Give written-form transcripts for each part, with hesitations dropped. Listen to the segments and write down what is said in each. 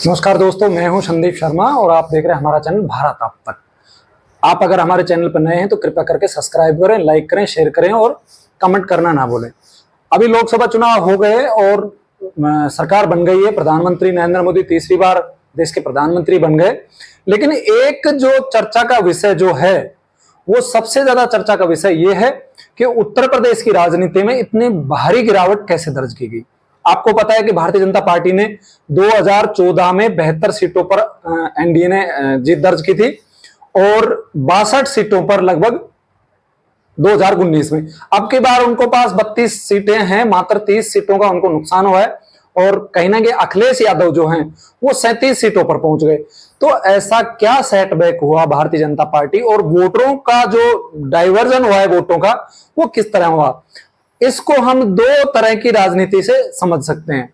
नमस्कार दोस्तों, मैं हूं संदीप शर्मा और आप देख रहे हैं हमारा चैनल भारत आप तक। आप अगर हमारे चैनल पर नए हैं तो कृपया करके सब्सक्राइब करें, लाइक करें, शेयर करें और कमेंट करना ना भूलें। अभी लोकसभा चुनाव हो गए और सरकार बन गई है। प्रधानमंत्री नरेंद्र मोदी तीसरी बार देश के प्रधानमंत्री बन गए। लेकिन एक जो चर्चा का विषय जो है, वो सबसे ज्यादा चर्चा का विषय ये है कि उत्तर प्रदेश की राजनीति में इतनी भारी गिरावट कैसे दर्ज की गई। आपको पता है कि भारतीय जनता पार्टी ने 2014 में 72 सीटों पर एनडीए ने जीत दर्ज की थी और 62 सीटों पर लगभग 2019 में। अब की बार उनको पास 32 सीटें हैं, मात्र 30 सीटों का उनको नुकसान हुआ है और कहीं ना कहीं अखिलेश यादव जो हैं वो 37 सीटों पर पहुंच गए। तो ऐसा क्या सेटबैक हुआ भारतीय जनता पार्टी और वोटरों का जो डाइवर्जन हुआ है वोटों का, वो किस तरह हुआ, इसको हम दो तरह की राजनीति से समझ सकते हैं।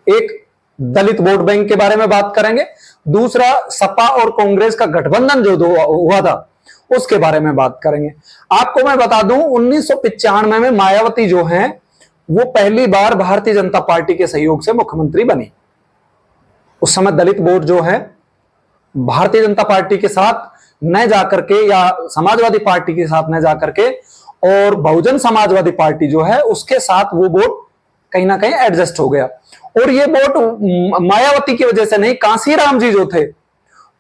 एक दलित वोट बैंक के बारे में बात करेंगे, दूसरा सपा और कांग्रेस का गठबंधन जो हुआ था उसके बारे में बात करेंगे। आपको मैं बता दूं, 1995 में मायावती जो हैं वो पहली बार भारतीय जनता पार्टी के सहयोग से मुख्यमंत्री बनी। उस समय दलित वोट जो है भारतीय जनता पार्टी के साथ न जाकर के या समाजवादी पार्टी के साथ न जाकर के और बहुजन समाजवादी पार्टी जो है उसके साथ वो वोट कहीं ना कहीं एडजस्ट हो गया। और ये वोट मायावती की वजह से नहीं, कांसीराम जी जो थे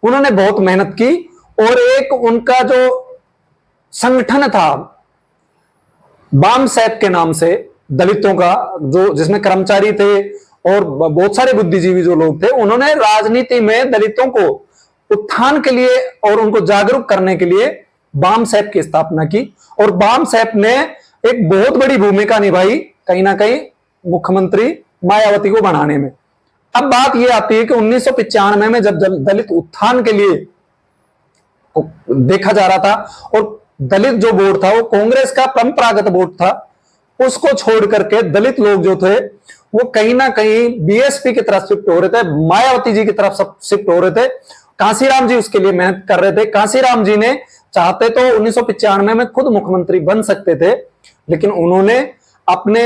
उन्होंने बहुत मेहनत की और एक उनका जो संगठन था बाम सैप के नाम से दलितों का, जो जिसमें कर्मचारी थे और बहुत सारे बुद्धिजीवी जो लोग थे, उन्होंने राजनीति में दलितों को उत्थान के लिए और उनको जागरूक करने के लिए बाम सैप की स्थापना की और बाम सैप ने एक बहुत बड़ी भूमिका निभाई कहीं ना कहीं मुख्यमंत्री मायावती को बनाने में। अब बात यह आती है कि 1995 में जब दलित उत्थान के लिए देखा जा रहा था और दलित जो वोट था वो कांग्रेस का परंपरागत वोट था, उसको छोड़ करके दलित लोग जो थे वो कहीं ना कहीं बीएसपी की तरफ शिफ्ट हो रहे थे, मायावती जी की तरफ शिफ्ट हो रहे थे। कांसीराम जी उसके लिए मेहनत कर रहे थे। कांसीराम जी ने चाहते तो 1995 में खुद मुख्यमंत्री बन सकते थे, लेकिन उन्होंने अपने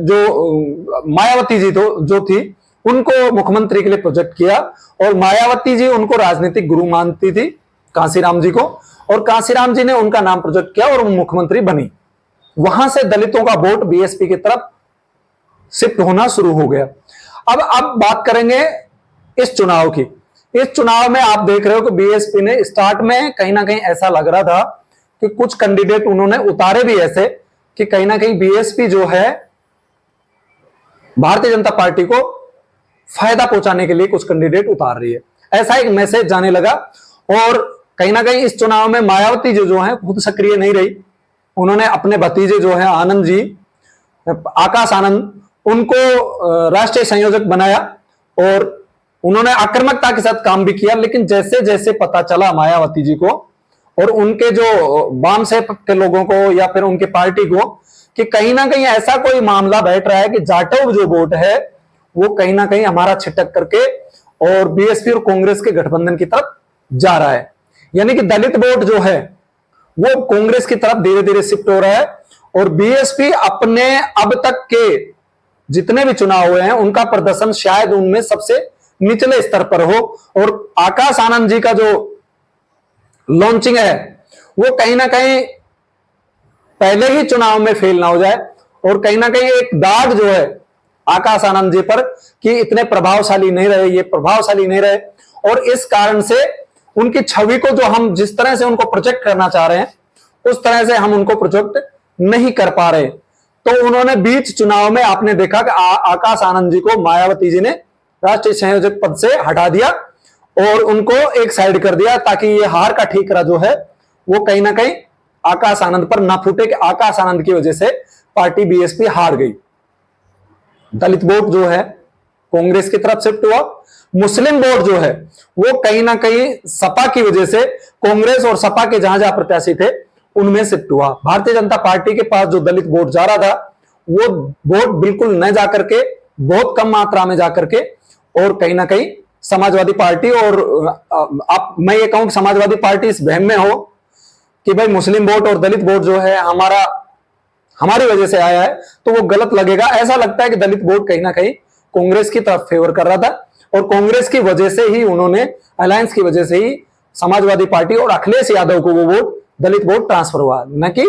जो मायावती जी जो थी उनको मुख्यमंत्री के लिए प्रोजेक्ट किया और मायावती जी उनको राजनीतिक गुरु मानती थी कांसीराम जी को, और कांसीराम जी ने उनका नाम प्रोजेक्ट किया और वो मुख्यमंत्री बनी। वहां से दलितों का वोट बीएसपी की तरफ शिफ्ट होना शुरू हो गया। अब बात करेंगे इस चुनाव की। इस चुनाव में आप देख रहे हो कि बीएसपी ने स्टार्ट में कहीं ना कहीं ऐसा लग रहा था कि कुछ कैंडिडेट उन्होंने उतारे भी ऐसे कि कहीं ना कहीं बीएसपी जो है भारतीय जनता पार्टी को फायदा पहुंचाने के लिए कुछ कैंडिडेट उतार रही है, ऐसा एक मैसेज जाने लगा। और कहीं ना कहीं इस चुनाव में मायावती जो है खुद सक्रिय नहीं रही। उन्होंने अपने भतीजे जो है आनंद जी, आकाश आनंद, उनको राष्ट्रीय संयोजक बनाया और उन्होंने आक्रामकता के साथ काम भी किया। लेकिन जैसे जैसे पता चला मायावती जी को और उनके जो वाम सेप के लोगों को या फिर उनके पार्टी को कि कहीं ना कहीं ऐसा कोई मामला बैठ रहा है कि जाटव जो वोट है वो कहीं ना कहीं हमारा छिटक करके और बीएसपी और कांग्रेस के गठबंधन की तरफ जा रहा है, यानी कि दलित वोट जो है वो कांग्रेस की तरफ धीरे धीरे शिफ्ट हो रहा है और बीएसपी अपने अब तक के जितने भी चुनाव हुए हैं उनका प्रदर्शन शायद उनमें सबसे निचले स्तर पर हो। और आकाश आनंद जी का जो लॉन्चिंग है वो कहीं ना कहीं पहले ही चुनाव में फेल ना हो जाए और कहीं ना कहीं एक दाग जो है आकाश आनंद जी पर कि इतने प्रभावशाली नहीं रहे, ये प्रभावशाली नहीं रहे, और इस कारण से उनकी छवि को जो हम जिस तरह से उनको प्रोजेक्ट करना चाह रहे हैं उस तरह से हम उनको प्रोजेक्ट नहीं कर पा रहे। तो उन्होंने बीच चुनाव में आपने देखा कि आकाश आनंद जी को मायावती जी ने राष्ट्रीय संयोजक पद से हटा दिया और उनको एक साइड कर दिया ताकि ये हार का ठीकरा जो है वो कहीं ना कहीं आकाश आनंद पर ना फूटे कि आकाश आनंद की वजह से पार्टी बीएसपी हार गई। दलित वोट जो है कांग्रेस की तरफ शिफ्ट हुआ, मुस्लिम वोट जो है वो कहीं ना कहीं सपा की वजह से कांग्रेस और सपा के जहां जहां प्रत्याशी थे उनमें शिफ्ट हुआ। भारतीय जनता पार्टी के पास जो दलित वोट जा रहा था वो वोट बिल्कुल न जाकर के, बहुत कम मात्रा में जाकर के, और कहीं ना कहीं समाजवादी पार्टी और आप मैं ये कहूं कि समाजवादी पार्टी इस वहम में हो कि भाई मुस्लिम वोट और दलित वोट जो है हमारी वजह से आया है, तो वो गलत लगेगा। ऐसा लगता है कि दलित वोट कहीं ना कहीं कांग्रेस की तरफ फेवर कर रहा था और कांग्रेस की वजह से ही उन्होंने, अलायंस की वजह से ही समाजवादी पार्टी और अखिलेश यादव को वो वोट, दलित वोट ट्रांसफर हुआ, न कि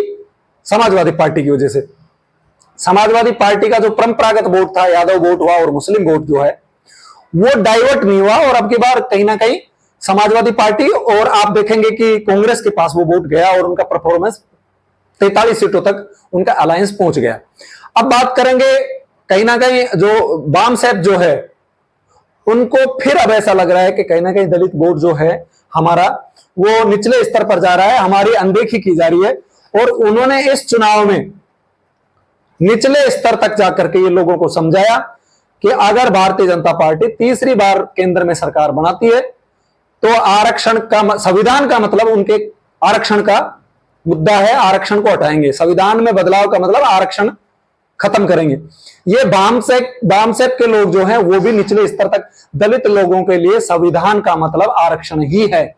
समाजवादी पार्टी की वजह से। समाजवादी पार्टी का जो परंपरागत वोट था, यादव वोट हुआ और मुस्लिम वोट जो है, वो डाइवर्ट नहीं हुआ, और अब की बार कहीं ना कहीं समाजवादी पार्टी, और आप देखेंगे कि कांग्रेस के पास वो वोट गया और उनका परफॉर्मेंस 43 सीटों तक उनका अलायंस पहुंच गया। अब बात करेंगे कहीं ना कहीं जो वाम सेप जो है, उनको फिर अब ऐसा लग रहा है कि कहीं ना कहीं दलित वोट जो है हमारा, वो निचले स्तर पर जा रहा है, हमारी अनदेखी की जा रही है, और उन्होंने इस चुनाव में निचले स्तर तक जाकर के ये लोगों को समझाया कि अगर भारतीय जनता पार्टी तीसरी बार केंद्र में सरकार बनाती है तो आरक्षण का, संविधान का मतलब उनके आरक्षण का मुद्दा है, आरक्षण को हटाएंगे, संविधान में बदलाव का मतलब आरक्षण खत्म करेंगे। ये वाम सेप के लोग जो हैं वो भी निचले स्तर तक, दलित लोगों के लिए संविधान का मतलब आरक्षण ही है।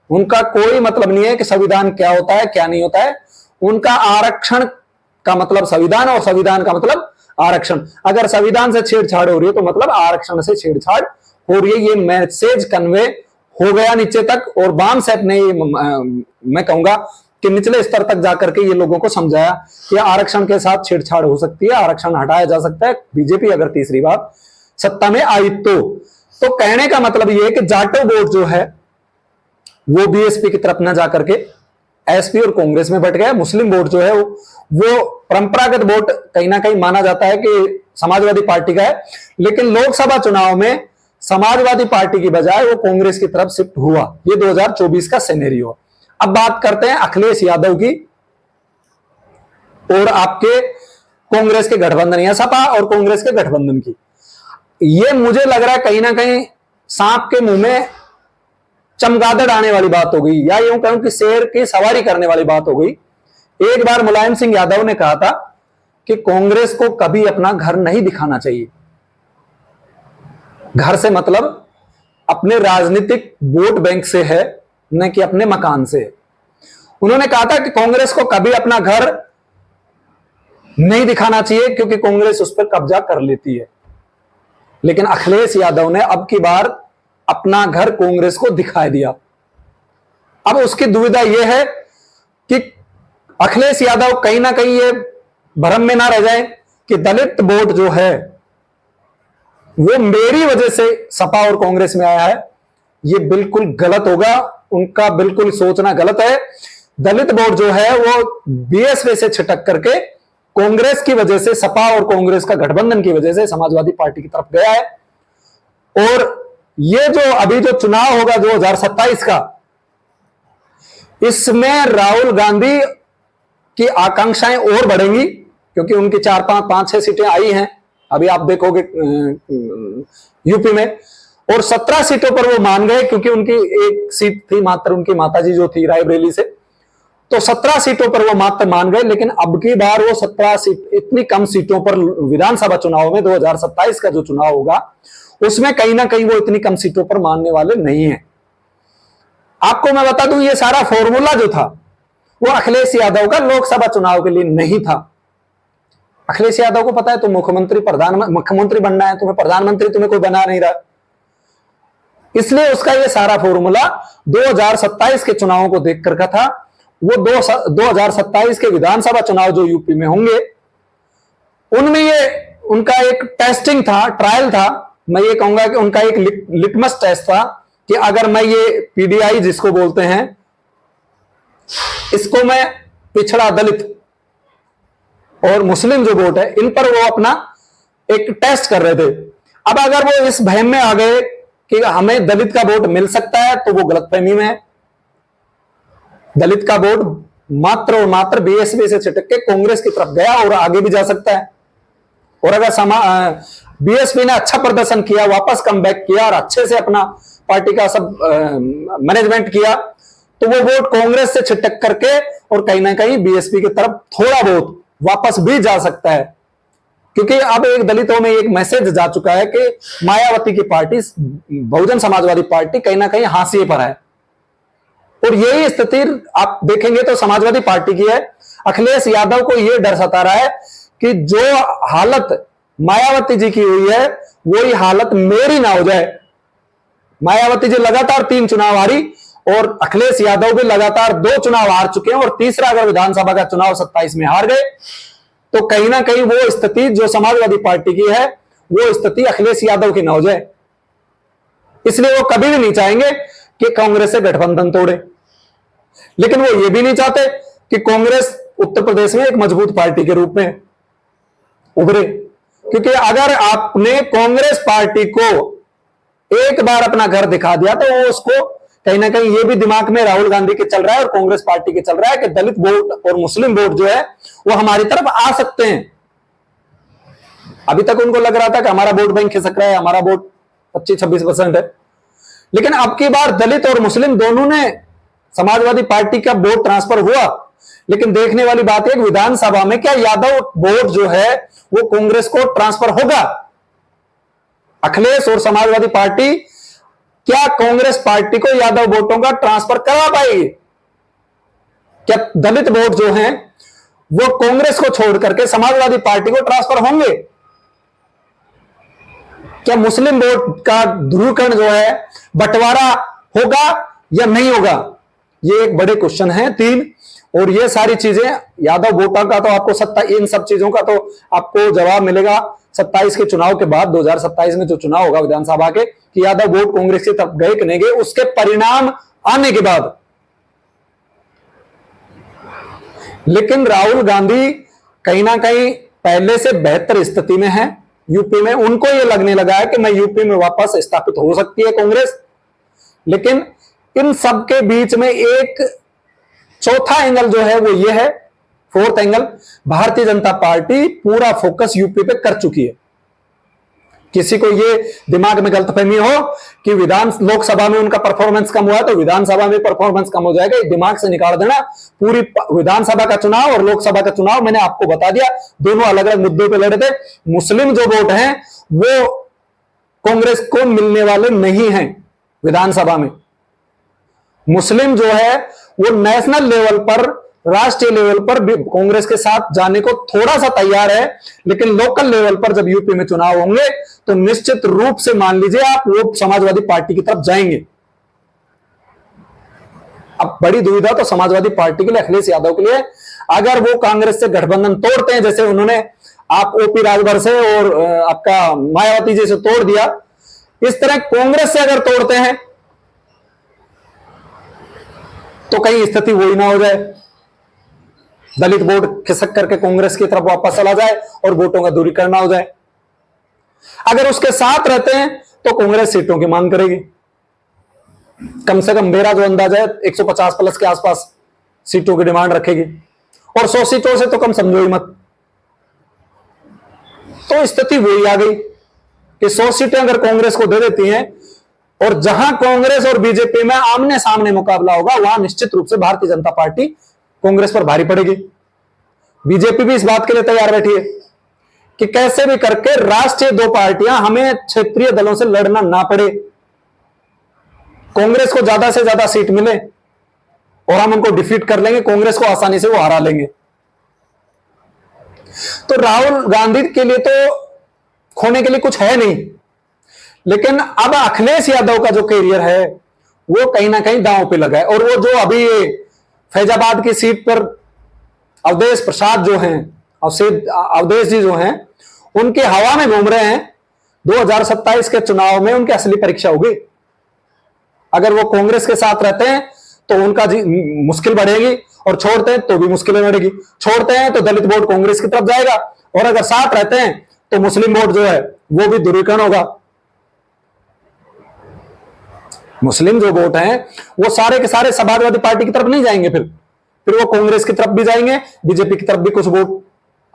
उनका कोई मतलब नहीं है कि संविधान क्या होता है क्या नहीं होता है, उनका आरक्षण का मतलब संविधान और संविधान का मतलब आरक्षण। अगर संविधान से छेड़छाड़ हो रही है तो मतलब आरक्षण से छेड़छाड़ हो रही है। ये मैसेज कन्वे हो गया नीचे तक, और वाम सेप ने, मैं कहूंगा कि निचले स्तर तक जाकर के ये लोगों को समझाया कि आरक्षण के साथ छेड़छाड़ हो सकती है, आरक्षण हटाया जा सकता है बीजेपी अगर तीसरी बार सत्ता में आई तो कहने का मतलब ये है कि जाटो वोट जो है वो बीएसपी की तरफ न जाकर के एसपी और कांग्रेस में बट गया। मुस्लिम वोट जो है वो परंपरागत वोट कहीं ना कहीं माना जाता है कि समाजवादी पार्टी का है, लेकिन लोकसभा चुनाव में समाजवादी पार्टी की बजाय वो कांग्रेस की तरफ शिफ्ट हुआ। ये 2024 का सिनेरियो। अब बात करते हैं अखिलेश यादव की और आपके कांग्रेस के गठबंधन, या सपा और कांग्रेस के गठबंधन की। ये मुझे लग रहा है कहीं ना कहीं सांप के मुंह में चमगादड़ आने वाली बात हो गई, या यूं कहूं कि शेर की सवारी करने वाली बात हो गई। एक बार मुलायम सिंह यादव ने कहा था कि कांग्रेस को कभी अपना घर नहीं दिखाना चाहिए। घर से मतलब अपने राजनीतिक वोट बैंक से है, न कि अपने मकान से। उन्होंने कहा था कि कांग्रेस को कभी अपना घर नहीं दिखाना चाहिए क्योंकि कांग्रेस उस पर कब्जा कर लेती है। लेकिन अखिलेश यादव ने अब की बार अपना घर कांग्रेस को दिखाई दिया। अब उसकी दुविधा यह है कि अखिलेश यादव कहीं ना कहीं ये भ्रम में ना रह जाए कि दलित वोट जो है वो मेरी वजह से सपा और कांग्रेस में आया है। ये बिल्कुल गलत होगा, उनका बिल्कुल सोचना गलत है। दलित वोट जो है वो बीएसपी से छिटक करके कांग्रेस की वजह से, सपा और कांग्रेस का गठबंधन की वजह से समाजवादी पार्टी की तरफ गया है। और ये जो अभी जो चुनाव होगा 2027 का, इसमें राहुल गांधी की आकांक्षाएं और बढ़ेंगी क्योंकि उनकी 4-5-6 सीटें आई हैं। अभी आप देखोगे यूपी में, और 17 सीटों पर वो मान गए क्योंकि उनकी एक सीट थी मात्र, उनकी माताजी जो थी रायबरेली से, तो 17 सीटों पर वो मात्र मान गए। लेकिन अब की बार वो 17 सीट, इतनी कम सीटों पर विधानसभा चुनाव में 2027 का जो चुनाव होगा उसमें कहीं ना कहीं वो इतनी कम सीटों पर मानने वाले नहीं है। आपको मैं बता दूं, ये सारा फॉर्मूला जो था वो अखिलेश यादव का लोकसभा चुनाव के लिए नहीं था। अखिलेश यादव को पता है तुम मुख्यमंत्री बनना है, तुम्हें प्रधानमंत्री तुम्हें कोई बना नहीं रहा, इसलिए उसका ये सारा फॉर्मूला 2027 के चुनावों को देखकर का था। वो 2027 के विधानसभा चुनाव जो यूपी में होंगे उनमें ये उनका एक टेस्टिंग था, ट्रायल था। मैं ये कहूंगा कि उनका एक लिटमस टेस्ट था कि अगर मैं ये पीडीआई जिसको बोलते हैं, इसको मैं पिछड़ा दलित और मुस्लिम जो वोट है इन पर वो अपना एक टेस्ट कर रहे थे। अब अगर वो इस भय में आ गए कि हमें दलित का वोट मिल सकता है तो वो गलतफहमी में है। दलित का वोट मात्र और मात्र बीएसपी से छिटक के कांग्रेस की तरफ गया और आगे भी जा सकता है। और अगर बीएसपी ने अच्छा प्रदर्शन किया, वापस कम बैक किया और अच्छे से अपना पार्टी का सब मैनेजमेंट किया, तो वो वोट कांग्रेस से छिटक करके और कहीं ना कहीं बीएसपी की तरफ थोड़ा बहुत वापस भी जा सकता है। क्योंकि अब एक दलितों में एक मैसेज जा चुका है कि मायावती की पार्टी, बहुजन समाजवादी पार्टी कहीं ना कहीं हाशिए पर है। और यही स्थिति आप देखेंगे तो समाजवादी पार्टी की है। अखिलेश यादव को यह डर सता रहा है कि जो हालत मायावती जी की हुई है वही हालत मेरी ना हो जाए। मायावती जी लगातार 3 चुनाव हारी और अखिलेश यादव भी लगातार 2 चुनाव हार चुके हैं और तीसरा अगर विधानसभा का चुनाव 27 में हार गए तो कहीं ना कहीं वो स्थिति जो समाजवादी पार्टी की है वो स्थिति अखिलेश यादव की ना हो जाए। इसलिए वो कभी भी नहीं चाहेंगे कि कांग्रेस से गठबंधन तोड़े, लेकिन वो ये भी नहीं चाहते कि कांग्रेस उत्तर प्रदेश में एक मजबूत पार्टी के रूप में उभरे, क्योंकि अगर आपने कांग्रेस पार्टी को एक बार अपना घर दिखा दिया तो वो उसको कहीं ना कहीं ये भी दिमाग में राहुल गांधी के चल रहा है और कांग्रेस पार्टी के चल रहा है कि दलित वोट और मुस्लिम वोट जो है वो हमारी तरफ आ सकते हैं। अभी तक उनको लग रहा था कि हमारा वोट बैंक खिसक रहा है, हमारा वोट 25-26% है, लेकिन अब की बार दलित और मुस्लिम दोनों ने समाजवादी पार्टी का वोट ट्रांसफर हुआ। लेकिन देखने वाली बात है कि विधानसभा में क्या यादव वोट जो है वो कांग्रेस को ट्रांसफर होगा? अखिलेश और समाजवादी पार्टी क्या कांग्रेस पार्टी को यादव वोटों का ट्रांसफर करा पाएगी? क्या दलित वोट जो हैं वो कांग्रेस को छोड़ करके समाजवादी पार्टी को ट्रांसफर होंगे? क्या मुस्लिम वोट का ध्रुवीकरण जो है बंटवारा होगा या नहीं होगा? ये एक बड़े क्वेश्चन है 3। और ये सारी चीजें यादव वोटों का तो आपको इन सब चीजों का तो आपको जवाब मिलेगा 27 के चुनाव के बाद। 2027 में जो चुनाव होगा विधानसभा के कि यादव वोट कांग्रेस की तरफ गए कि नहीं गए, उसके परिणाम आने के बाद। लेकिन राहुल गांधी कहीं ना कहीं पहले से बेहतर स्थिति में है यूपी में। उनको यह लगने लगा है कि मैं यूपी में वापस स्थापित हो सकती है कांग्रेस। लेकिन इन सब के बीच में एक चौथा एंगल जो है वो ये है, 4th angle, Bharatiya Janata party पूरा फोकस यूपी पे कर चुकी है। किसी को ये दिमाग में गलतफहमी हो कि लोकसभा में उनका परफॉर्मेंस कम हुआ है तो विधानसभा में परफॉर्मेंस कम हो जाएगा, ये दिमाग से निकाल देना। पूरी विधानसभा का चुनाव और लोकसभा का चुनाव मैंने आपको बता दिया, दोनों अलग अलग मुद्दों पे लड़े थे। मुस्लिम जो वोट हैं वो कांग्रेस को मिलने वाले नहीं हैं विधानसभा में। मुस्लिम जो है वो नेशनल लेवल पर, राष्ट्रीय लेवल पर भी कांग्रेस के साथ जाने को थोड़ा सा तैयार है, लेकिन लोकल लेवल पर जब यूपी में चुनाव होंगे तो निश्चित रूप से मान लीजिए आप वो समाजवादी पार्टी की तरफ जाएंगे। अब बड़ी दुविधा तो समाजवादी पार्टी के लिए, अखिलेश यादव के लिए, अगर वो कांग्रेस से गठबंधन तोड़ते हैं, जैसे उन्होंने आप ओपी राजभर से और आपका मायावती जी से तोड़ दिया, इस तरह कांग्रेस से अगर तोड़ते हैं तो कहीं स्थिति वही ना हो जाए, दलित वोट खिसक करके कांग्रेस की तरफ वापस चला जाए और वोटों का दूरीकरण ना हो जाए। अगर उसके साथ रहते हैं तो कांग्रेस सीटों की मांग करेगी। कम से कम मेरा जो अंदाजा है 150 प्लस के आसपास सीटों की डिमांड रखेगी और 100 सीटों से तो कम समझो ही मत। तो स्थिति वही आ गई कि 100 सीटें अगर कांग्रेस को दे देती हैं और जहां कांग्रेस और बीजेपी में आमने सामने मुकाबला होगा वहां निश्चित रूप से भारतीय जनता पार्टी कांग्रेस पर भारी पड़ेगी। बीजेपी भी इस बात के लिए तैयार बैठी है कि कैसे भी करके राष्ट्रीय 2 पार्टियां, हमें क्षेत्रीय दलों से लड़ना ना पड़े, कांग्रेस को ज्यादा से ज्यादा सीट मिले और हम उनको डिफीट कर लेंगे, कांग्रेस को आसानी से वो हरा लेंगे। तो राहुल गांधी के लिए तो खोने के लिए कुछ है नहीं, लेकिन अब अखिलेश यादव का जो कैरियर है वो कहीं ना कहीं दांव पे लगा है। और वो जो अभी फैजाबाद की सीट पर अवधेश प्रसाद जो हैं, अवधेश जी जो हैं, उनके हवा में घूम रहे हैं। 2027 के चुनाव में उनकी असली परीक्षा होगी। अगर वो कांग्रेस के साथ रहते हैं तो उनका मुश्किल बढ़ेगी और छोड़ते हैं तो भी मुश्किलें बढ़ेगी। छोड़ते हैं तो दलित वोट कांग्रेस की तरफ जाएगा और अगर साथ रहते हैं तो मुस्लिम वोट जो है वो भी ध्रुवीकरण होगा। मुस्लिम जो वोट हैं वो सारे के सारे समाजवादी पार्टी की तरफ नहीं जाएंगे, फिर वो कांग्रेस की तरफ भी जाएंगे, बीजेपी की तरफ भी कुछ वोट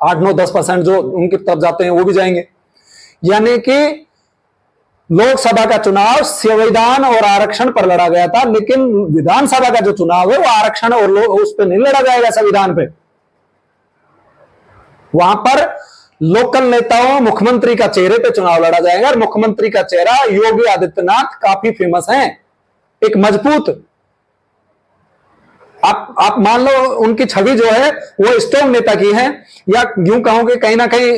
8-9-10% जो उनकी तरफ जाते हैं वो भी जाएंगे। यानी कि लोकसभा का चुनाव संविधान और आरक्षण पर लड़ा गया था, लेकिन विधानसभा का जो चुनाव है वो आरक्षण और उस पर नहीं लड़ा जाएगा, संविधान पे। वहां पर लोकल नेताओं, मुख्यमंत्री का चेहरे पे चुनाव लड़ा जाएगा और मुख्यमंत्री का चेहरा योगी आदित्यनाथ काफी फेमस हैं, एक मजबूत, आप मान लो उनकी छवि जो है वो स्ट्रॉन्ग नेता की है, या यूं कहूं कि कहीं ना कहीं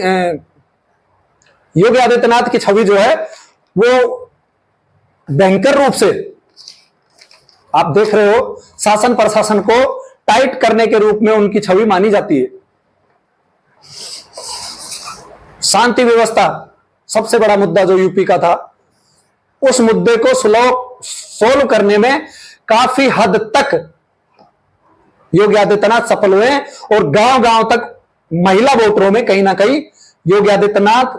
योगी आदित्यनाथ की छवि जो है वो भयंकर रूप से आप देख रहे हो, शासन प्रशासन को टाइट करने के रूप में उनकी छवि मानी जाती है। शांति व्यवस्था सबसे बड़ा मुद्दा जो यूपी का था, उस मुद्दे को सोल्व करने में काफी हद तक योगी आदित्यनाथ सफल हुए और गांव गांव तक महिला वोटरों में कहीं ना कहीं योगी आदित्यनाथ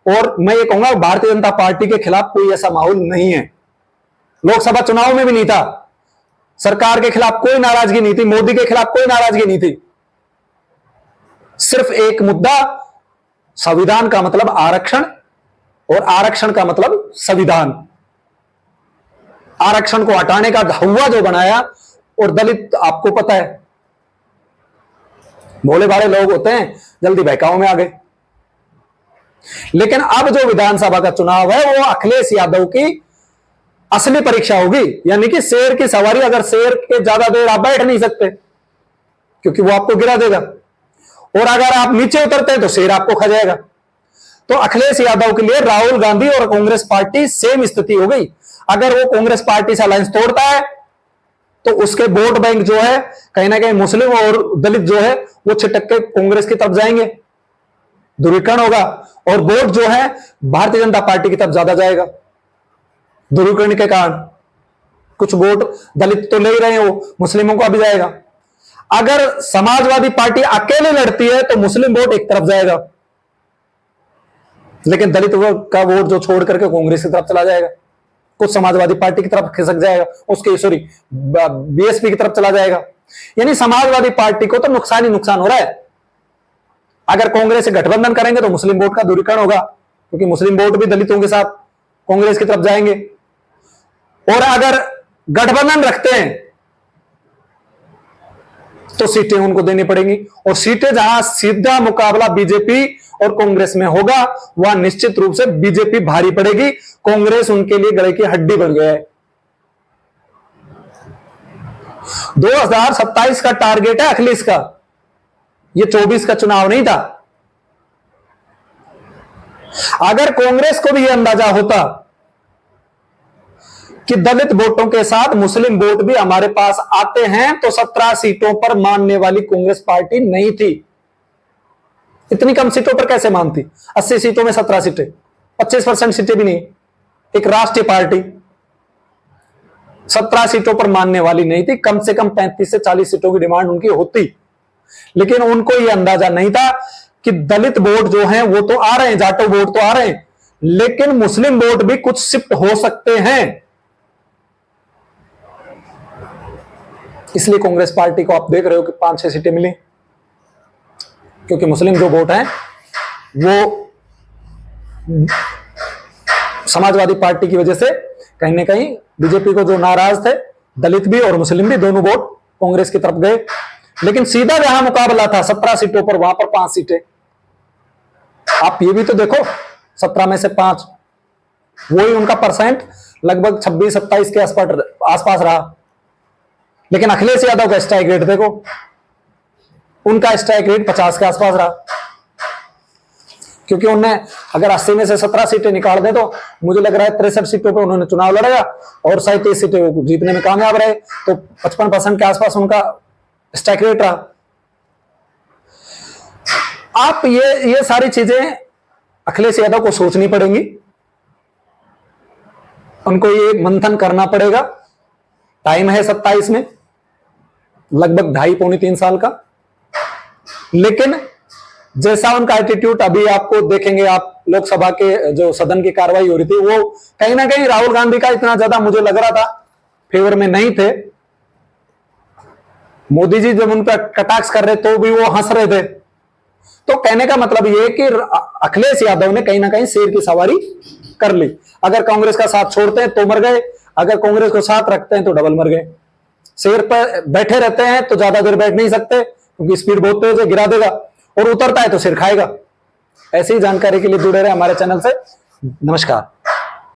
और मैं ये कहूंगा भारतीय जनता पार्टी के खिलाफ कोई ऐसा माहौल नहीं है। लोकसभा चुनाव में भी नहीं था, सरकार के खिलाफ कोई नाराजगी नहीं थी, मोदी के खिलाफ कोई नाराजगी नहीं थी। सिर्फ एक मुद्दा, संविधान का मतलब आरक्षण और आरक्षण का मतलब संविधान। आरक्षण को हटाने का हवा जो बनाया, और दलित आपको पता है भोले भाले लोग होते हैं, जल्दी बहकाव में आ गए। लेकिन अब जो विधानसभा का चुनाव है वो अखिलेश यादव की असली परीक्षा होगी, यानी कि शेर की सवारी। अगर शेर के ज्यादा देर आप बैठ नहीं सकते क्योंकि वो आपको गिरा देगा, और अगर आप नीचे उतरते हैं तो शेर आपको खा जाएगा। तो अखिलेश यादव के लिए राहुल गांधी और कांग्रेस पार्टी सेम स्थिति हो गई। अगर वो कांग्रेस पार्टी से अलायंस तोड़ता है तो उसके वोट बैंक जो है कहीं ना कहीं मुस्लिम और दलित जो है वो छिटक के कांग्रेस की तरफ जाएंगे, ध्रुवीकरण होगा, और वोट जो है भारतीय जनता पार्टी की तरफ ज्यादा जाएगा। ध्रुवीकरण के कारण कुछ वोट दलित तो ले ही रहे हो, मुस्लिमों को भी जाएगा। अगर समाजवादी पार्टी अकेले लड़ती है तो मुस्लिम वोट एक तरफ जाएगा, लेकिन दलित का वोट जो छोड़ करके कांग्रेस की तरफ चला जाएगा, कुछ समाजवादी पार्टी की तरफ खिसक जाएगा, उसके सॉरी बीएसपी की तरफ चला जाएगा। यानी समाजवादी पार्टी को तो नुकसान ही नुकसान हो रहा है। अगर कांग्रेस से गठबंधन करेंगे तो मुस्लिम वोट का ध्रुवीकरण होगा, क्योंकि मुस्लिम वोट भी दलितों के साथ कांग्रेस की तरफ जाएंगे। और अगर गठबंधन रखते हैं तो सीटें उनको देनी पड़ेंगी, और सीटें जहां सीधा मुकाबला बीजेपी और कांग्रेस में होगा वहां निश्चित रूप से बीजेपी भारी पड़ेगी। कांग्रेस उनके लिए गले की हड्डी बन गया है। 2027 का टारगेट है अखिलेश का, ये 24 का चुनाव नहीं था। अगर कांग्रेस को भी यह अंदाजा होता कि दलित वोटों के साथ मुस्लिम वोट भी हमारे पास आते हैं, तो 17 सीटों पर मानने वाली कांग्रेस पार्टी नहीं थी। इतनी कम सीटों पर कैसे मानती? 80 सीटों में 17 सीटें, 25% सीटें भी नहीं। एक राष्ट्रीय पार्टी 17 सीटों पर मानने वाली नहीं थी। कम से कम 35 से 40 सीटों की डिमांड उनकी होती, लेकिन उनको यह अंदाजा नहीं था कि दलित वोट जो हैं वो तो आ रहे हैं, जाटो वोट तो आ रहे हैं, लेकिन मुस्लिम वोट भी कुछ शिफ्ट हो सकते हैं। इसलिए कांग्रेस पार्टी को आप देख रहे हो कि 5-6 सीटें मिली, क्योंकि मुस्लिम जो वोट हैं वो समाजवादी पार्टी की वजह से कहीं ना कहीं बीजेपी को जो नाराज थे, दलित भी और मुस्लिम भी दोनों वोट कांग्रेस की तरफ गए। लेकिन सीधा जहां मुकाबला था 17 सीटों पर, वहां पर 5 सीटें। आप ये भी तो देखो, 17 में से 5, वही उनका परसेंट लगभग 26-27 के आसपास रहा। लेकिन अखिलेश यादव का स्ट्राइक रेट देखो, उनका स्ट्राइक रेट 50 के आसपास रहा, क्योंकि उन्हें अगर 80 में से 17 सीटें निकाल दे तो मुझे लग रहा है 63 सीटों पे उन्होंने चुनाव लड़ेगा और 37 सीटें वो जीतने में कामयाब रहे, तो 55% के आसपास उनका स्ट्राइक रेट रहा। आप ये सारी चीजें अखिलेश यादव को सोचनी पड़ेंगी, उनको ये मंथन करना पड़ेगा। टाइम है 27 में, लगभग 2.5-3 साल का। लेकिन जैसा उनका एटीट्यूड अभी आपको देखेंगे, आप लोकसभा के जो सदन की कार्रवाई हो रही थी, वो कहीं ना कहीं राहुल गांधी का इतना ज्यादा मुझे लग रहा था फेवर में नहीं थे। मोदी जी जब उन पर कटाक्ष कर रहे तो भी वो हंस रहे थे। तो कहने का मतलब ये कि अखिलेश यादव ने कहीं ना कहीं शेर की सवारी कर ली। अगर कांग्रेस का साथ छोड़ते हैं तो मर गए, अगर कांग्रेस को साथ रखते हैं तो डबल मर गए। शेर पर बैठे रहते हैं तो ज्यादा देर बैठ नहीं सकते, क्योंकि स्पीड बहुत तेज है, गिरा देगा, और उतरता है तो सिर खाएगा। ऐसी जानकारी के लिए जुड़े रहे हमारे चैनल से। नमस्कार।